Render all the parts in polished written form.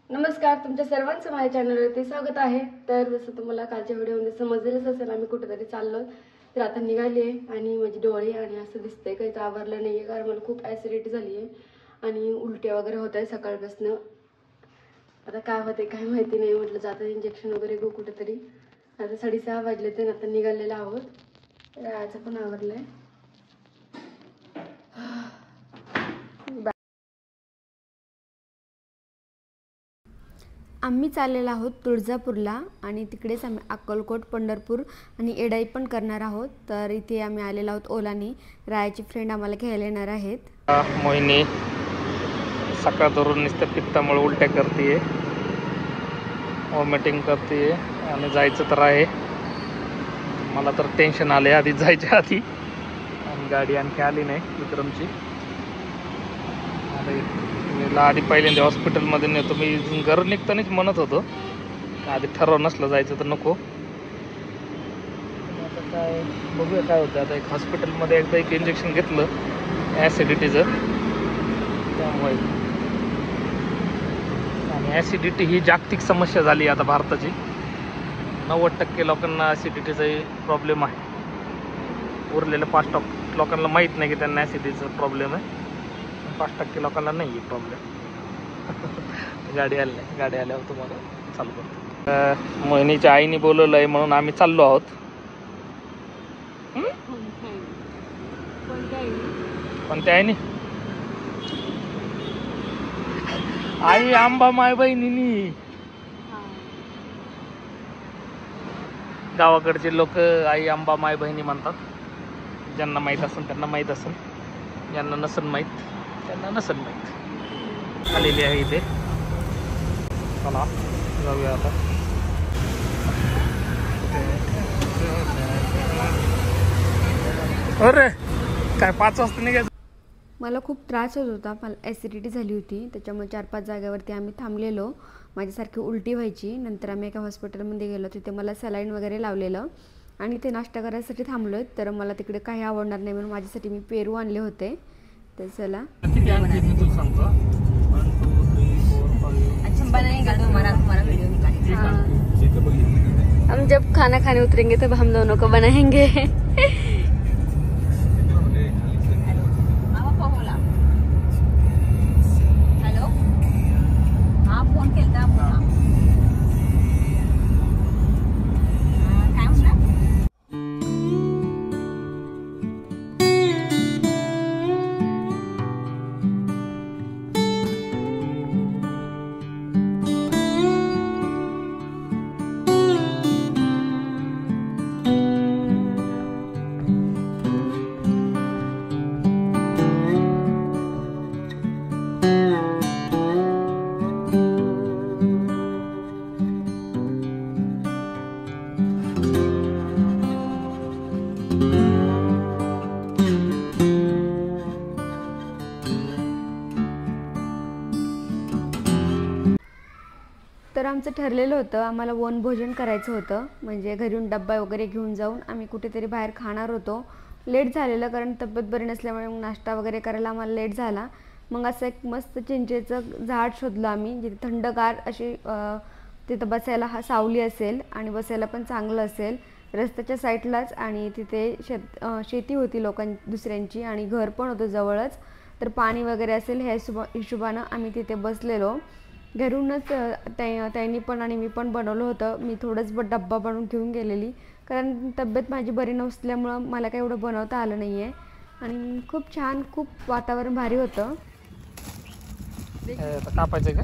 नमस्कार, तुमच्या सर्वांचं माझ्या चॅनलवरती स्वागत आहे। तर जसं तुम्हाला कालच्या व्हिडिओमध्ये समजलेलंच असेल, आम्ही कुठेतरी चाललो। तर आता निघाली आहे आणि माझी डोळे आणि असं दिसतंय काही आवरलं नाही आहे, कारण मला खूप ॲसिडिटी झाली आहे आणि उलट्या वगैरे होत आहे सकाळपासून। आता काय होते काय माहिती नाही, म्हटलं जाता इंजेक्शन वगैरे घेऊ कुठेतरी। आता 6:30 वाजले तर आता निघालेलो आहोत। राहायचं पण आवरलं आहे। आम्ही चाललेलो आहोत तुळजापूरला आणि तिकडेच आम्ही अक्कलकोट, पंढरपूर आणि एडाई पण करणार आहोत। तर इथे आम्ही आलेलो आहोत ओलानी। रायाची फ्रेंड आम्हाला घ्यायला येणार आहेत। मोहिनी सकाळ धरून नुसतं पित्तामुळे उलट्या करते, वॉमिटिंग करते आणि जायचं तर आहे। मला तर टेन्शन आले आधी जायच्या आधी, आणि गाडी आणखी आली नाही विक्रमची। आणि आधी पहिल्यांदा हॉस्पिटलमध्ये नेतो मी, घर निघतानाच म्हणत होतो आधी ठरव नसलं जायचं तर नको। आता काय बघूया काय होतं। आता एक हॉस्पिटलमध्ये एकदा एक इंजेक्शन घेतलं ॲसिडिटीचं, त्यामुळे। आणि ॲसिडिटी ही जागतिक समस्या झाली आता भारताची। 90% लोकांना ॲसिडिटीचा प्रॉब्लेम आहे। उरलेल्या 5% लोकांना माहीत नाही की त्यांना ॲसिडिटीचा प्रॉब्लेम आहे। 5% लोकांना नाही आहे प्रॉब्लेम। गाडी आली नाही, गाडी आल्यावर तुम्हाला चालू करतो। मोहिनीच्या आईने बोलवलं आहे म्हणून आम्ही चाललो आहोत। कोणत्या आईने? आई आंबा माय बहिणीनी। गावाकडचे लोक आई आंबा माय बहिणी म्हणतात। ज्यांना माहीत असेल त्यांना माहीत असेल, ज्यांना नसेल माहीत त्यांना नसेल माहीत। आलेली आहे इथे, चला जाऊया आता। अरे काय 5 वाजता निघायचं? मला खूप त्रास होत होता, मला ॲसिडिटी झाली होती, त्याच्यामुळे 4-5 जागेवरती आम्ही थांबलेलो। माझ्यासारखी उलटी व्हायची। नंतर आम्ही एका हॉस्पिटलमध्ये गेलो, तिथे मला सलाईन वगैरे लावलेलं आणि ते नाश्ता करायसाठी थांबलो। तर मला तिकडे काही आवडणार नाही म्हणून माझ्यासाठी मी पेरू आणले होते। तर चला हम जब खाना खाने उतरेंगे तब हम दोनों को बनाएंगे। तर आमचं ठरलेलं होतं, आम्हाला वनभोजन करायचं होतं। म्हणजे घरून डब्बा वगैरे घेऊन जाऊन आम्ही कुठेतरी बाहेर खाणार होतो। लेट झालेलं कारण तब्येत बरी नसल्यामुळे मग नाश्ता वगैरे करायला आम्हाला लेट झाला। मग असं एक मस्त चिंचेचं झाड शोधलं आम्ही, जिथे थंडगार अशी तिथं बसायला सावली असेल आणि बसायला पण चांगलं असेल, रस्त्याच्या साईडलाच। आणि तिथे शेती होती दुसऱ्यांची आणि घर पण होतं जवळच, तर पाणी वगैरे असेल ह्या हिशोबानं आम्ही तिथे बसलेलो। घरूनच त्यांनी पण आणि मी पण बनवलं होतं। मी थोडंच डब्बा बनवून घेऊन गेलेली, कारण तब्येत माझी बरी नसल्यामुळं मला काही एवढं बनवता आलं नाही आहे। आणि खूप छान, खूप वातावरण भारी होतं। कापायचं का?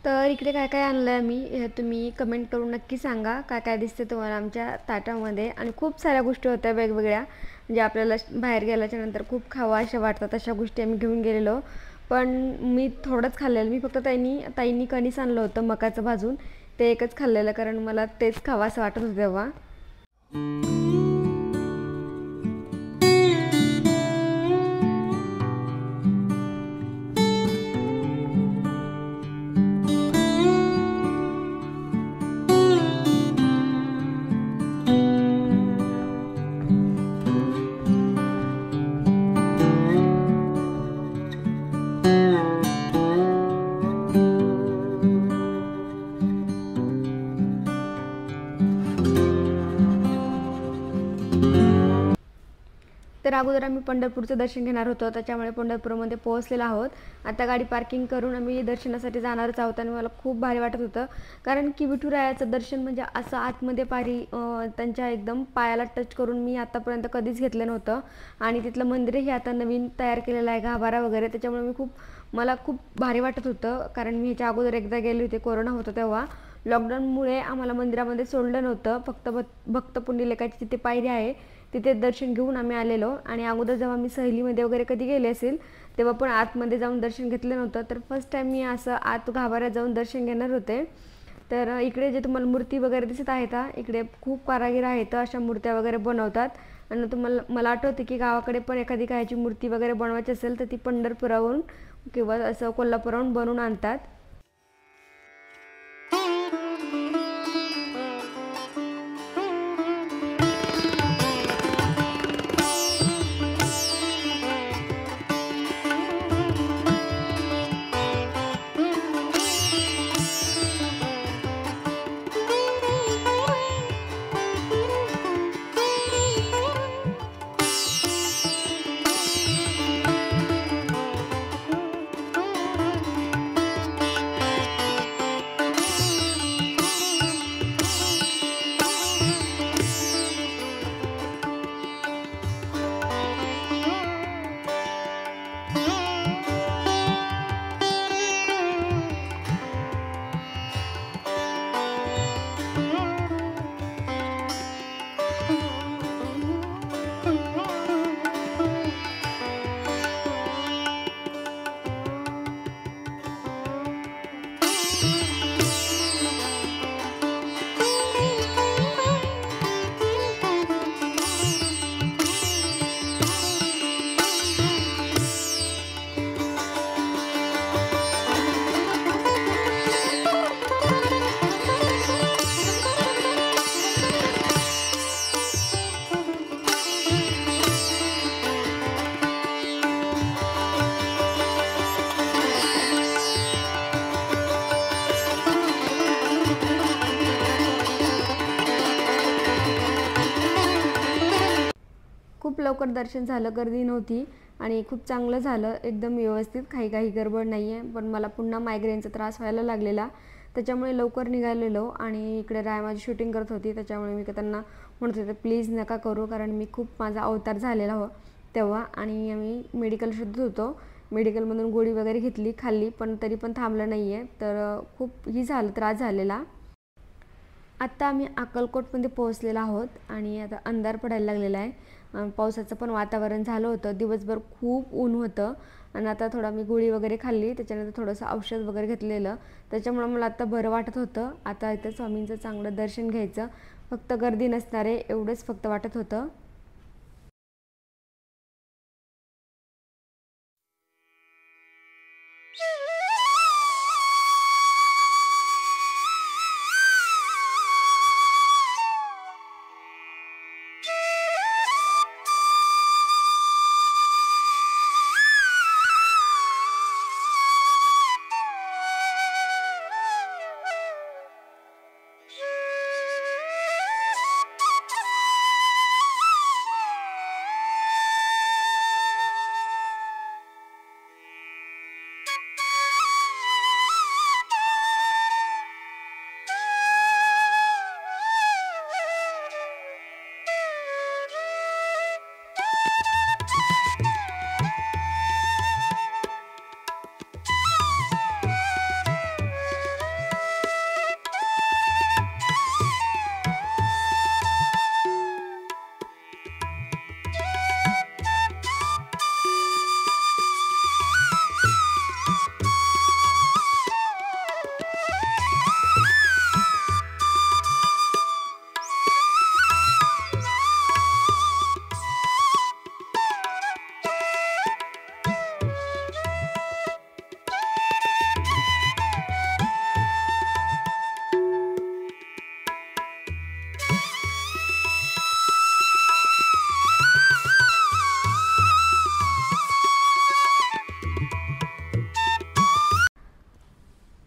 तर इकडे काय काय आणलं आहे मी, तुम्ही कमेंट करून नक्की सांगा काय काय दिसते तुम्हाला आमच्या ताटामध्ये। आणि खूप साऱ्या गोष्टी होत्या वेगवेगळ्या, म्हणजे आपल्याला बाहेर गेल्याच्या नंतर खूप खावा अशा वाटतात, अशा गोष्टी आम्ही घेऊन गेलेलो। पण मी थोडंच खाल्लेलं। मी फक्त ताईंनी कणीस आणलं होतं मकाचं भाजून, ते एकच खाल्लेलं, कारण मला तेच खावं असं वाटत होतं तेव्हा। तर अगोदर आम्ही पंढरपूरचं दर्शन घेणार होतो, त्याच्यामुळे पंढरपूरमध्ये पोहोचलेलो आहोत। आता गाडी पार्किंग करून आम्ही दर्शनासाठी जाणारच आहोत आणि मला खूप भारी वाटत होतं, कारण की विठुरायाचं दर्शन म्हणजे असं आतमध्ये त्यांच्या एकदम पायाला टच करून मी आतापर्यंत कधीच घेतलं नव्हतं। आणि तिथलं मंदिरही आता नवीन तयार केलेलं आहे, गाभारा वगैरे, त्याच्यामुळे मला खूप भारी वाटत होतं। कारण मी ह्याच्या अगोदर एकदा गेले होते, कोरोना होता तेव्हा, लॉकडाऊनमुळे आम्हाला मंदिरामध्ये सोडलं नव्हतं, फक्त भक्त पुंडलिकाची तिथे पायरी आहे तिथे दर्शन घेऊन आम्ही आलेलो। आणि अगोदर जेव्हा मी सहलीमध्ये वगैरे कधी गेले असेल तेव्हा पण आतमध्ये जाऊन दर्शन घेतलं नव्हतं, तर फर्स्ट टाइम मी असं आत गाभाऱ्यात जाऊन दर्शन घेणार होते। तर इकडे जे तुम्हाला मूर्ती वगैरे दिसत आहेत, इकडे खूप कारागीर आहेत, अशा मूर्त्या वगैरे बनवतात। आणि मला आठवते की गावाकडे पण एखादी कायची मूर्ती वगैरे बनवायची असेल तर ती पंढरपुरावरून किंवा असं कोल्हापुरावरून बनवून आणतात। खूप लवकर दर्शन झालं, गर्दी नव्हती आणि खूप चांगलं झालं, एकदम व्यवस्थित, काही गडबड नाही आहे। पण मला पुन्हा मायग्रेनचा त्रास व्हायला लागलेला, त्याच्यामुळे लवकर निघालेलो। आणि इकडे राय माझी शूटिंग करत होती, त्याच्यामुळे मी त्यांना म्हणत होते प्लीज नका करू, कारण मी खूप माझा अवतार झालेला हो तेव्हा। आणि आम्ही मेडिकल शोधत होतो, मेडिकलमधून गोळी वगैरे घेतली, खाल्ली, पण तरी पण थांबलं नाही आहे, तर खूप त्रास झालेला। आता आम्ही अक्कलकोटमध्ये पोहोचलेलो आहोत आणि आता अंधार पडायला लागलेला आहे, पावसाचं पण वातावरण झालं होतं, दिवसभर खूप ऊन होतं। आणि आता थोडा मी गोळी वगैरे खाल्ली, त्याच्यानंतर थोडंसं औषध वगैरे घेतलेलं, त्याच्यामुळे मला आता बरं वाटत होतं। आता इथं स्वामींचं चांगलं दर्शन घ्यायचं, फक्त गर्दी नसणार आहे एवढंच फक्त वाटत होतं।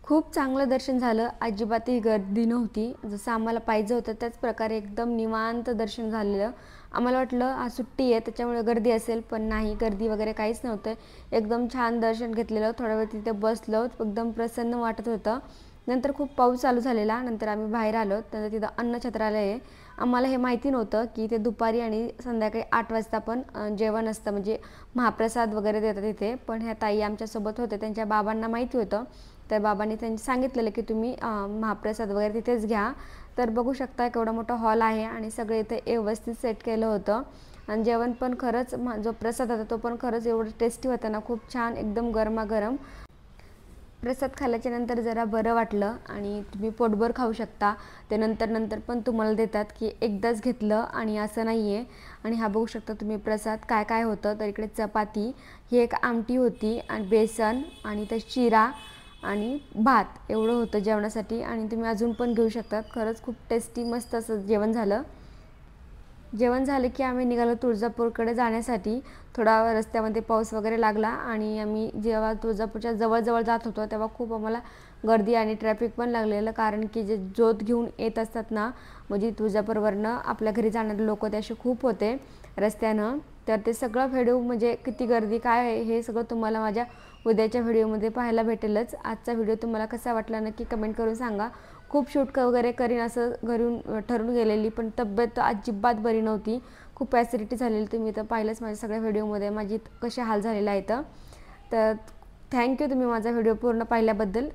खूप चांगलं दर्शन झालं, अजिबातही गर्दी नव्हती, जसं आम्हाला पाहिजे होतं त्याच प्रकारे एकदम निवांत दर्शन झालेलं। आम्हाला वाटलं आज सुट्टी आहे त्याच्यामुळे गर्दी असेल, पण नाही, गर्दी वगैरे काहीच नव्हतं. एकदम छान दर्शन घेतलेलं. थोडा वेळ तिथे बसलो, एकदम प्रसन्न वाटत होतं. नंतर खूप पाऊस चालू झालेला. नंतर आम्ही बाहेर आलो. नंतर तिथं अन्नछत्रालय आहे. आम्हाला हे माहिती नव्हतं की ते दुपारी आणि संध्याकाळी 8 वाजता पण जेवण असतं, म्हणजे महाप्रसाद वगैरे देतात तिथे. पण ह्या ताई आमच्यासोबत होते, त्यांच्या बाबांना माहिती होतं. तर बाबांनी त्यांनी सांगितलेलं की तुम्ही महाप्रसाद वगैरे तिथेच घ्या. तर बघू शकता केवढा मोठा हॉल आहे आणि सगळे इथे व्यवस्थित सेट केलं होतं. आणि जेवण पण खरंच जो प्रसाद होता तो पण खरंच एवढं टेस्टी होता ना, खूप छान, एकदम गरमागरम. प्रसाद खाल्ल्याच्या नंतर जरा बरं वाटलं आणि तुम्ही पोटभर खाऊ शकता. ते नंतर पण तुम्हाला देतात की एकदाच घेतलं आणि असं नाही आहे. आणि हा बघू शकता तुम्ही प्रसाद काय काय होतं. तर इकडे चपाती, ही एक आमटी होती आणि बेसन आणि ते शिरा आणि भात एवढं होतं जेवणासाठी. आणि तुम्ही अजून पण घेऊ शकतात. खरंच खूप टेस्टी मस्त असं जेवण झालं. जेवण झालं की आम्ही निघालो तुळजापूरकडे जाण्यासाठी. थोडा रस्त्यामध्ये पाऊस वगैरे लागला आणि आम्ही जेव्हा तुळजापूरच्या जवळ जात होतो तेव्हा खूप आम्हाला गर्दी आणि ट्रॅफिक पण लागलेलं. कारण की जे ज्योत घेऊन येत असतात ना, म्हणजे तुळजापूरवरनं आपल्या घरी जाणारे लोक ते असे खूप होते रस्त्यानं. तर ते सगळं व्हिडिओ, म्हणजे किती गर्दी काय आहे हे सगळं तुम्हाला माझ्या उद्याच्या व्हिडिओमध्ये पाहायला भेटेलच. आजचा व्हिडिओ तुम्हाला कसा वाटला नक्की कमेंट करून सांगा. खूप शूट वगैरे करीन असं घरून ठरून गेलेली, पण तब्येत अजिबात बरी नव्हती. खूप ॲसिडिटी झालेली. तुम्ही तर पाहिलंच माझ्या सगळ्या व्हिडिओमध्ये माझी कसे हाल झालेले आहेत. तर थँक्यू तुम्ही माझा व्हिडिओ पूर्ण पाहिल्याबद्दल.